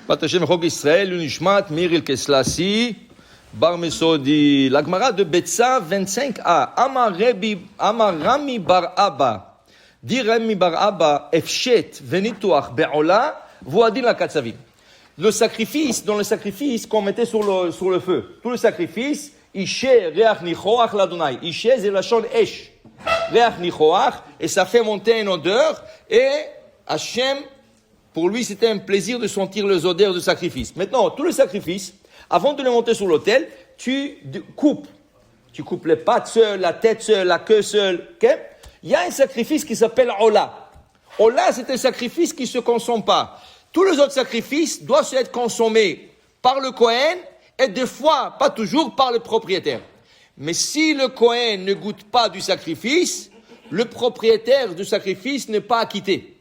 בת השם חוק ישראל, ונשמת מיריל כסלסי, בר מסודי. La Gemara de Betsa 25a. Amar Rami bar Abba. Dit Rami bar Abba, Efshet venituach be'ola, voadin la katsavim. Le sacrifice, dans le sacrifice qu'on mettait sur le feu, tout le sacrifice, Ishe reach nichoach l'Adonai. Ishe c'est la chaude esh. Reach nichoach, et ça fait monter une odeur, et Hachem, pour lui, c'était un plaisir de sentir les odeurs du sacrifice. Maintenant, tout le sacrifice, avant de le monter sur l'autel, tu coupes. Tu coupes les pattes seules, la tête seule, la queue seule. Okay? Il y a un sacrifice qui s'appelle Ola. Ola, c'est un sacrifice qui ne se consomme pas. Tous les autres sacrifices doivent être consommés par le Kohen et des fois, pas toujours, par le propriétaire. Mais si le Kohen ne goûte pas du sacrifice, le propriétaire du sacrifice n'est pas acquitté.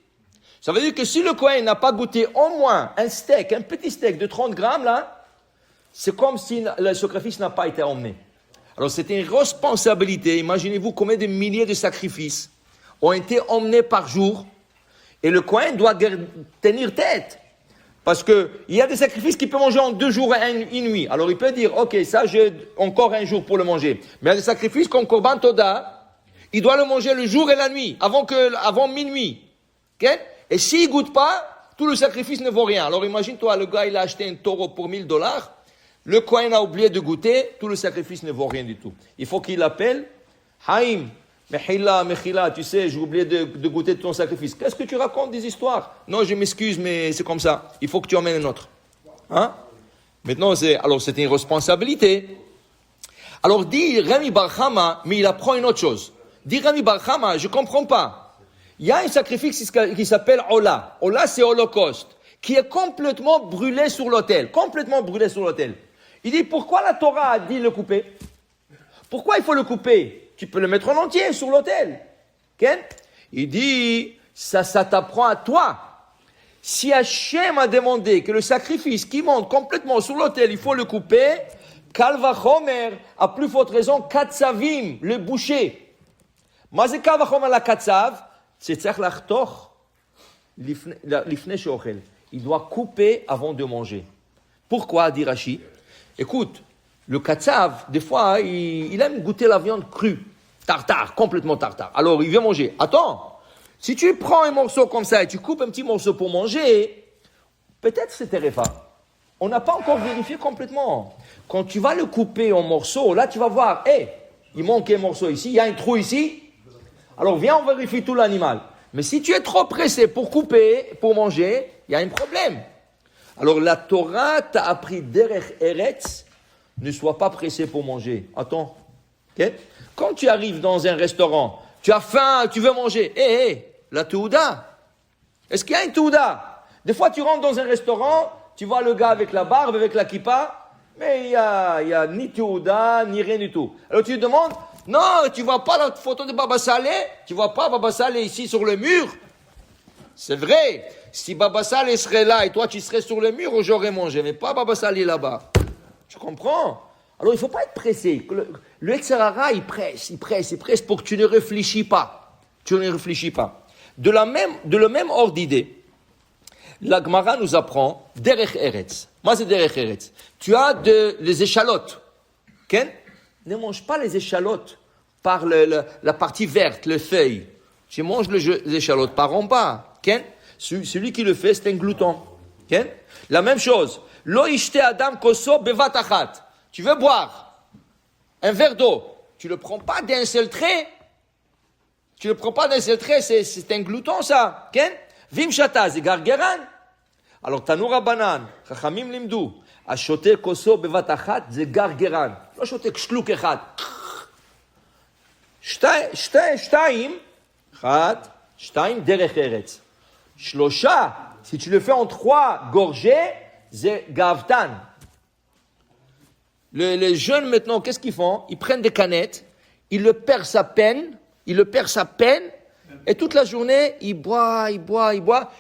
Ça veut dire que si le Kohen n'a pas goûté au moins un steak, un petit steak de 30 grammes, là, c'est comme si le sacrifice n'a pas été emmené. Alors c'est une responsabilité. Imaginez-vous combien de milliers de sacrifices ont été emmenés par jour et le Kohen doit tenir tête. Parce qu'il y a des sacrifices qu'il peut manger en 2 jours et une nuit. Alors il peut dire, ok, ça j'ai encore un jour pour le manger. Mais il y a des sacrifices comme Korban Toda, il doit le manger le jour et la nuit, avant minuit. Okay? Et s'il ne goûte pas, tout le sacrifice ne vaut rien. Alors imagine-toi, le gars il a acheté un taureau pour $1000. Le Kohen a oublié de goûter, tout le sacrifice ne vaut rien du tout. Il faut qu'il appelle, Haïm, Mechila, tu sais, j'ai oublié de goûter ton sacrifice. Qu'est-ce que tu racontes des histoires? Non, je m'excuse, mais c'est comme ça. Il faut que tu emmènes un autre. Hein? Maintenant, c'est une responsabilité. Alors dit Rami bar Chama, mais il apprend une autre chose. Dit Rami bar Chama, je ne comprends pas. Il y a un sacrifice qui s'appelle Ola. Ola, c'est Holocauste, qui est complètement brûlé sur l'autel. Complètement brûlé sur l'autel. Il dit, pourquoi la Torah a dit le couper? Pourquoi il faut le couper? Tu peux le mettre en entier sur l'autel. Okay? Il dit, ça t'apprend à toi. Si Hachem a demandé que le sacrifice qui monte complètement sur l'autel, il faut le couper, Kal vachomer, à plus forte raison, Katsavim, le boucher. Mazé Kal vachomer la Katsav, c'est tzach lachtoch, lifne sheochel. Il doit couper avant de manger. Pourquoi, dit Rashi? Écoute, le katsav, des fois, il aime goûter la viande crue, tartare, complètement tartare. Alors, il vient manger. Attends, si tu prends un morceau comme ça et tu coupes un petit morceau pour manger, peut-être c'est terefa. On n'a pas encore vérifié complètement. Quand tu vas le couper en morceaux, là, tu vas voir, il manque un morceau ici, il y a un trou ici. Alors, viens, on vérifie tout l'animal. Mais si tu es trop pressé pour couper, pour manger, il y a un problème. Alors la Torah t'a appris derech eretz, ne sois pas pressé pour manger. Attends. Okay? Quand tu arrives dans un restaurant, tu as faim, tu veux manger. La Touda. Est-ce qu'il y a une Touda? Des fois tu rentres dans un restaurant, tu vois le gars avec la barbe, avec la kippa, mais il y a ni Touda, ni rien du tout. Alors tu te demandes, non, tu vois pas la photo de Baba Saleh? Tu vois pas Baba Saleh ici sur le mur? C'est vrai. Si Baba Saleh serait là et toi tu serais sur le mur, j'aurais mangé. Mais pas Baba Saleh là-bas. Tu comprends? Alors il ne faut pas être pressé. Le Yetzirah, il presse pour que tu ne réfléchis pas. Tu ne réfléchis pas. De le même ordre d'idée, la Gemara nous apprend derech eretz. Moi c'est derech eretz. Tu as les échalotes. Ken? Ne mange pas les échalotes par la partie verte, les feuilles. Tu manges les échalotes par en bas. Ken? Celui qui le fait, c'est un glouton. Ken? La même chose. Lo ishte adam koso bevat achat. Tu veux boire un verre d'eau. Tu ne le prends pas d'un seul trait. C'est un glouton ça. Ken? Vim shata, c'est gargeran. Alors, Tanoura Banan, Chachamim limdu. השותה כוסו בבת אחת זה גר גרן. לא שותה שלוק אחד. שתיים דרך ארץ. 3, si tu le fais en 3 gorgées, c'est gavtan. Les jeunes maintenant, qu'est-ce qu'ils font? Ils prennent des canettes, ils le percent à peine, et toute la journée, il boit.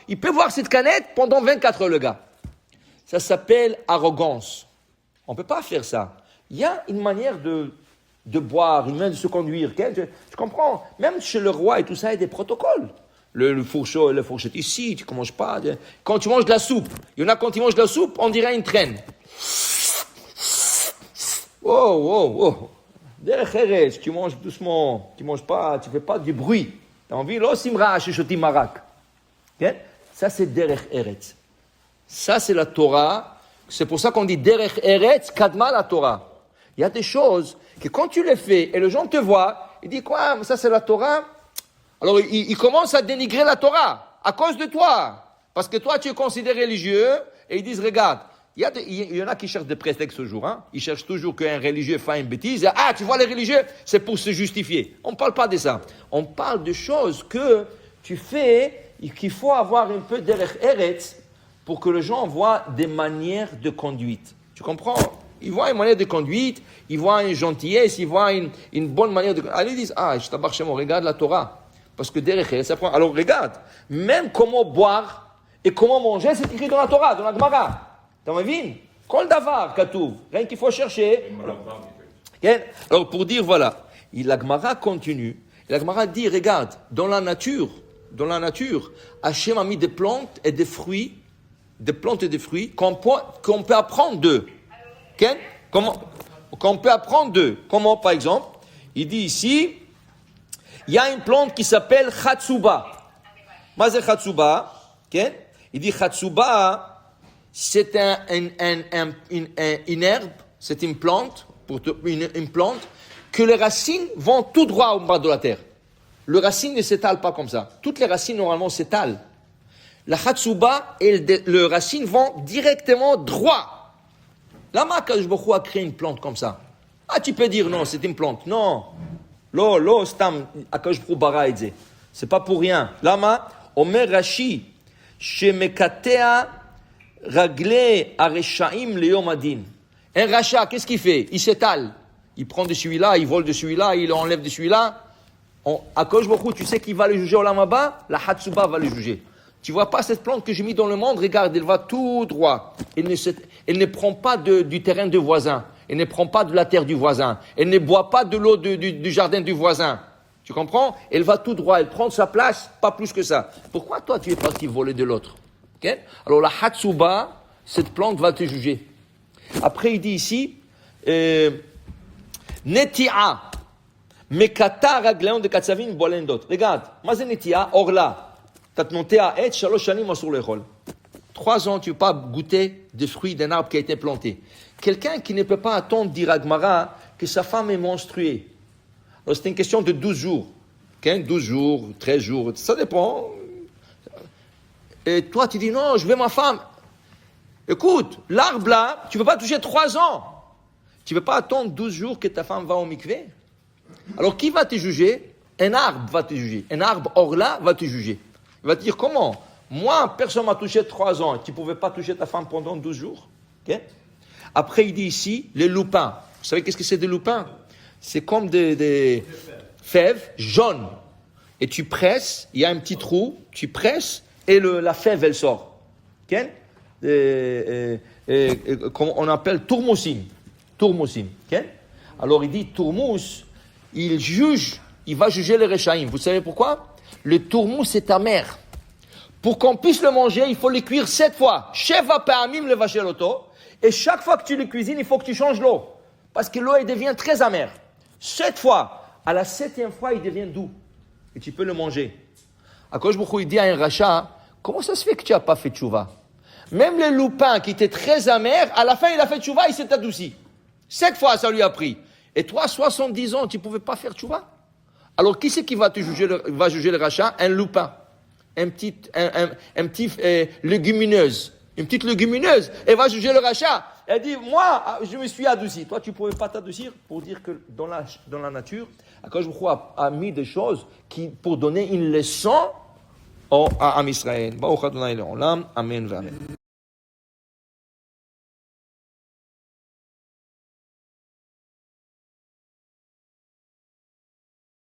Il peut boire cette canette pendant 24 heures, le gars. Ça s'appelle arrogance. On ne peut pas faire ça. Il y a une manière de boire, une manière de se conduire. Tu comprends? Même chez le roi et tout ça, il y a des protocoles. le fourcheau, la fourchette ici, tu ne manges pas. Quand tu manges de la soupe, il y en a quand ils mangent de la soupe, on dirait une traîne. Oh. Derech Eretz, tu manges doucement, tu manges pas, tu fais pas du bruit. Tu as envie, lo simra, shishoti marak. Ça, c'est Derech Eretz. Ça, c'est la Torah. C'est pour ça qu'on dit Derech Eretz, Kadma la Torah. Il y a des choses que quand tu les fais et les gens te voient, ils disent quoi, ça c'est la Torah. Alors ils commencent à dénigrer la Torah à cause de toi. Parce que toi tu es considéré religieux et ils disent regarde, il y en a qui cherchent des prétextes toujours. Hein. Ils cherchent toujours qu'un religieux fasse une bêtise. Ah, tu vois les religieux, c'est pour se justifier. On ne parle pas de ça. On parle de choses que tu fais et qu'il faut avoir un peu derech eretz pour que les gens voient des manières de conduite. Tu comprends? Ils voient une manière de conduite, ils voient une gentillesse, ils voient une bonne manière de conduite. Alors ils disent, ah, je t'abarche moi, regarde la Torah. Parce que derrière, ça prend. Alors regarde, même comment boire et comment manger, c'est écrit dans la Torah, dans la Gemara. T'as envie? Kol davar, katouv. Rien qu'il faut chercher. Alors pour dire, voilà, la Gemara continue. La Gemara dit, regarde, dans la nature, Hachem a mis des plantes et des fruits, qu'on peut apprendre d'eux. Qu'on peut apprendre d'eux. Comment, par exemple, il dit ici, il y a une plante qui s'appelle Chatsuba. Mazé Chatsuba, il dit Chatsuba, c'est une herbe, c'est une plante, une plante, que les racines vont tout droit au bas de la terre. Les racines ne s'étalent pas comme ça. Toutes les racines, normalement, s'étalent. La Chatsuba et les racines vont directement droit. Lama Akadosh Baruch Hu a créé une plante comme ça. Ah, tu peux dire non, c'est une plante. Non. Lo, stam, Akadosh Baruch Hu bara et c'est pas pour rien. Lama, Omer Rashi, Shemekatea Ragle Areshaim Leyom Adin. Un rachat, qu'est-ce qu'il fait? Il s'étale. Il prend de celui-là, il vole de celui-là, il enlève de celui-là. Akadosh Baruch Hu, tu sais qui va le juger au Lamaba? La Hatsuba va le juger. Tu vois pas cette plante que j'ai mis dans le monde? Regarde, elle va tout droit. Elle ne prend pas du terrain du voisin. Elle ne prend pas de la terre du voisin. Elle ne boit pas de l'eau du jardin du voisin. Tu comprends? Elle va tout droit. Elle prend sa place, pas plus que ça. Pourquoi toi, tu es parti voler de l'autre? Okay? Alors la Hatsuba, cette plante va te juger. Après, il dit ici, Netia, Mekata ragleon de Katsavin bolendot. Regarde, Mazen Netia, Orla. 3 ans, tu ne peux pas goûter des fruits d'un arbre qui a été planté. Quelqu'un qui ne peut pas attendre, dit Ragmara, que sa femme est menstruée. Alors c'est une question de 12 jours. 12 jours, 13 jours, ça dépend. Et toi, tu dis non, je veux ma femme. Écoute, l'arbre là, tu ne peux pas toucher 3 ans. Tu ne peux pas attendre 12 jours que ta femme va au mikvé. Alors qui va te juger? Un arbre va te juger. Un arbre orla va te juger. Il va te dire comment? Moi, personne ne m'a touché 3 ans. Tu ne pouvais pas toucher ta femme pendant 12 jours. Okay? Après, il dit ici, les lupins. Vous savez qu'est-ce que c'est des lupins? C'est comme des fèves jaunes. Et tu presses, il y a un petit trou, tu presses et la fève, elle sort. Okay? On appelle tourmousim. Okay? Alors, il dit tourmous, il va juger les Rechaïm. Vous savez pourquoi? Le tourmous, c'est amer. Pour qu'on puisse le manger, il faut le cuire 7 fois. Sheva pa'amim le vacheloto. Et chaque fois que tu le cuisines, il faut que tu changes l'eau. Parce que l'eau, elle devient très amère. 7 fois. À la 7e fois, il devient doux. Et tu peux le manger. Akadosh Baruch Hu, il dit à un rachat, comment ça se fait que tu n'as pas fait tchouva? Même le lupin qui était très amer, à la fin, il a fait tchouva, il s'est adouci. 7 fois, ça lui a pris. Et toi, 70 ans, tu ne pouvais pas faire tchouva? Alors, qui c'est qui va juger le rachat? Un lupin. Un petit légumineuse. Une petite légumineuse. Elle va juger le rachat. Elle dit, moi, je me suis adouci. Toi, tu ne pouvais pas t'adoucir pour dire que dans la nature, Akadosh Baruch Hu a mis des choses pour donner une leçon à Israël. Amen.